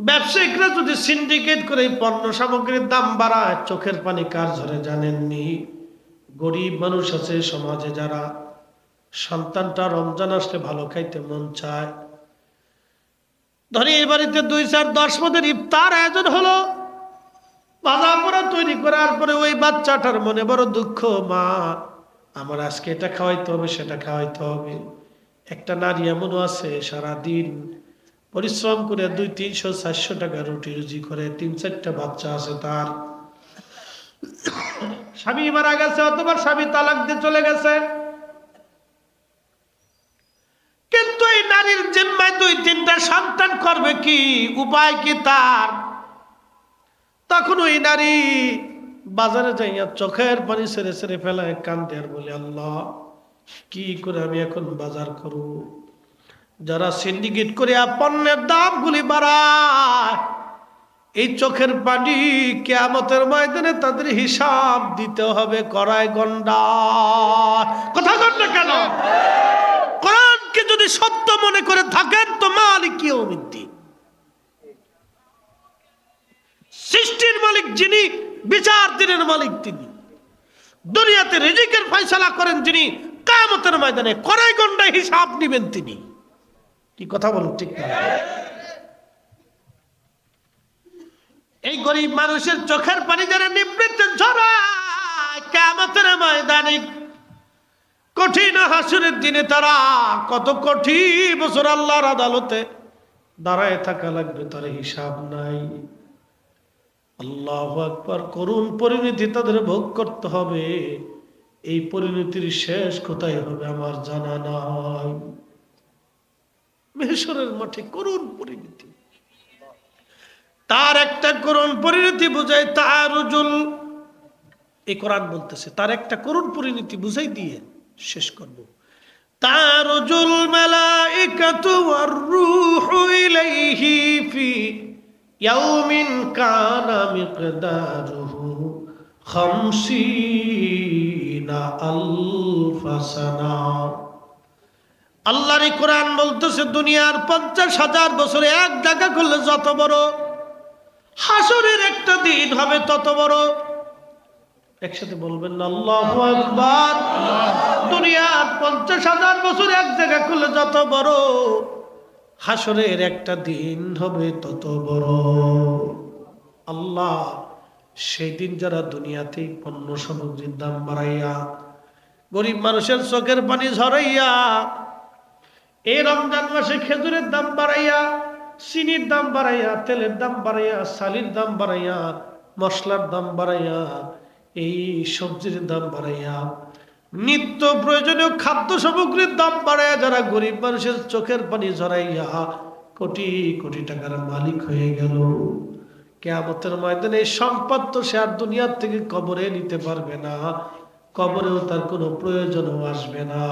ব্যবসায়িকরা যদি সিন্ডিকেট করে পণ্য সামগ্রীর দাম বাড়ায়, চোখের পানি কার ঝরে জানেননি? গরিব মানুষ আছে সমাজে যারা সন্তানটা রমজান আসলে ভালো খাইতে মন চায়, ধনী বাড়িতে 2-4-10 পদের ইফতার আয়োজন হলো, ভাজা পোড়া তৈরি করার পরে ওই বাচ্চাটার মনে বড় দুঃখ, মা আমার আজকে এটা খাওয়াইতে হবে, সেটা খাওয়াইতে হবে। একটা নারী এমনও আছে সারাদিন পরিশ্রম করে 200-300-400 টাকা রুটি রুজি করে, 3-4টা বাচ্চা আছে তার, স্বামী মারা গেছে অথবা স্বামী তালাক দিয়ে চলে গেছে, কিন্তু এই নারীর জিম্মায় 2-3টা সন্তান করবে কি? উপায় কি তার? তখন ওই নারী বাজারে যাইয়া চোখের পানি ছেড়ে ছেড়ে ফেলায়, কান্দে আর বলে, আল্লাহ কি করে আমি এখন বাজার করব? যারা সিন্ডিকেট করে পণ্যের দামগুলি বাড়ায়, এই চোখের পানি কিয়ামতের ময়দানে তাদের হিসাব দিতে হবে কড়াই গন্ডার। কথা বল না কেন? কোরআনকে যদি সত্য মনে করে থাকেন তো মালিক ইয়াউমিদ্দিন, সৃষ্টির মালিক যিনি, বিচার দিনের মালিক তিনি, দুনিয়াতে রিজিকের ফয়সালা করেন যিনি, কিয়ামতের ময়দানে কড়াই গন্ডায় হিসাব নেবেন তিনি। কি কথা বলুন, ঠিক না? এই গরিব মানুষের চোখের পানি যারা নিবৃত্তে ঝরায়, কিয়ামতের ময়দানে কঠিন হাসরের দিনে তারা কত কঠিন বছর আল্লাহর আদালতে দাঁড়ায় থাকা লাগবে, তার হিসাব নাই। আল্লাহু আকবার। করুণ পরিণতি তাদের ভোগ করতে হবে। এই পরিণতির শেষ কোথায় হবে আমার জানা নাই। মেহশরের মাঠে করুণ পরিণতি, তার একটা করুণ পরিণতি বুঝাই তারুজুল, এই কোরআন বলতেছে তার একটা করুণ পরিণতি বুঝাই দিয়ে শেষ করব। তারুজুল মালাইকাতু ওয়ার রূহু ইলাইহি ফি ইয়াউমিন কানা মিকদারুহু 50 সানা। আল্লাহর কোরআন বলতেছে দুনিয়ার 50,000 বছরে এক জায়গা করলে যত বড়, হাসরের একটা দিন হবে তত বড়। একসাথে বলবেন না আল্লাহু আকবার। দুনিয়ার 50,000 বছর এক জায়গা করলে যত বড়, হাসরের একটা দিন হবে তত বড়। আল্লাহ সেই দিন যারা দুনিয়াতেই পণ্য সামগ্রীর দাম বাড়াইয়া, গরিব মানুষের চোখের পানি ঝরাইয়া, এই রমজান মাসে খেজুরের দাম বাড়াইয়া, চিনির দাম বাড়াইয়া, তেলের দাম বাড়াইয়া, চালের দাম বাড়াইয়া, মশলার দাম বাড়াইয়া, এই সবজির দাম বাড়াইয়া, নিত্য প্রয়োজনীয় খাদ্য সামগ্রীর দাম বাড়াইয়া যারা গরিব মানুষের চোখের পানি ঝরাইয়া কোটি কোটি টাকার মালিক হয়ে গেল, কিয়ামতের ময়দানে এই সম্পদ তো সে আর দুনিয়ার থেকে কবরে নিতে পারবে না, কবরেও তার কোনো প্রয়োজনও আসবে না।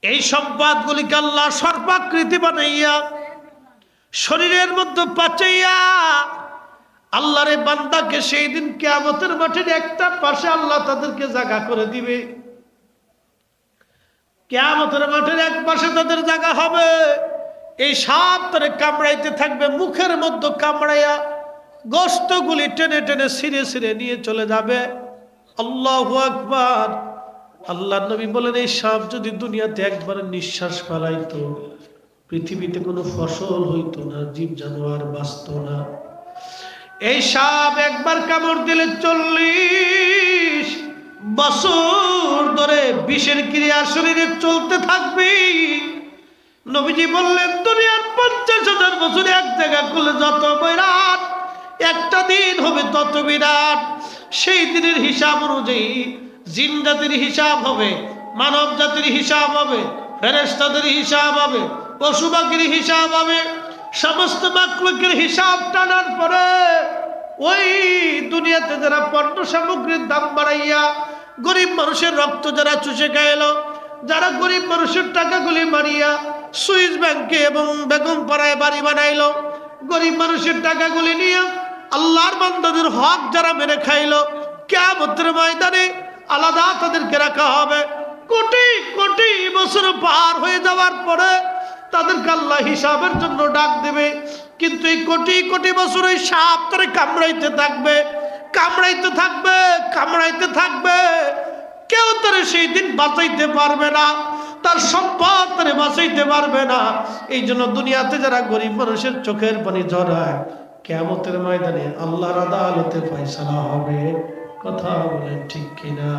এই সম্পদগুলিকে আল্লাহ সর্বাকৃতি বানাইয়া শরীরের মধ্যে পাচাইয়া আল্লাহর বান্দাকে সেই দিন কিয়ামতের মাঠের একটা পাশে আল্লাহ তাদেরকে জায়গা করে দিবে। কিয়ামতের মাঠের এক পাশে তাদের জায়গা হবে। এই সাপ তারে কামড়াইতে থাকবে, মুখের মধ্যে কামড়াইয়া গোশতগুলি টেনে টেনে ছিঁড়ে ছিঁড়ে নিয়ে চলে যাবে। আল্লাহু আকবার। আল্লাহ নবী বলেন এই সাপ যদি দুনিয়াতে একবার নিঃশ্বাস ফেলাইতো, পৃথিবীতে কোনো ফসল হইতো না, জীব জানোয়ার বাঁচত না। এই সাপ একবার কামড় দিলে 40 বছর ধরে বিষের ক্রিয়া শরীরে চলতে থাকবে। নবীজি বললেন দুনিয়ার 50,000 বছরে এক জায়গা করলে যত বিরাট, একটা দিন হবে তত বিরাট। সেই দিনের হিসাব অনুযায়ী জিন জাতির হিসাব হবে, মানব জাতির হিসাব হবে, ফেরেশতাদের হিসাব হবে, পশু পাখির হিসাব হবে। সমস্ত মাখলুকের হিসাব টানার পরে ওই দুনিয়াতে যারা পণ্য সামগ্রীর দাম বাড়াইয়া গরিব মানুষের রক্ত যারা চুষে খাইলো, যারা গরিব মানুষের টাকাগুলি মারিয়া সুইস ব্যাংকে এবং বেগম পাড়ায় বাড়ি বানাইলো, গরিব মানুষের টাকাগুলি নিয়ে আল্লাহর বান্দাদের হক যারা মেরে খাইলো, কিয়ামতের ময়দানে আলাদা তাদেরকে রাখা হবে। কোটি কোটি বছর পার হয়ে যাওয়ার পরে তাদেরকে আল্লাহ হিসাবের জন্য ডাক দেবে। কিন্তু এই কোটি কোটি বছর এই সাপ তারে কামড়াইতে থাকবে, কামড়াইতে থাকবে, কামড়াইতে থাকবে। কেউ তারে সেই দিন বাঁচাইতে পারবে না, তার সম্পদ তারে বাঁচাইতে পারবে না। এই জন্য দুনিয়াতে যারা গরিব মানুষের চোখের পানি ঝরায়, কিয়ামতের ময়দানে আল্লাহর আদালতে ফয়সালা হবে। কথা বলেন ঠিক কিনা?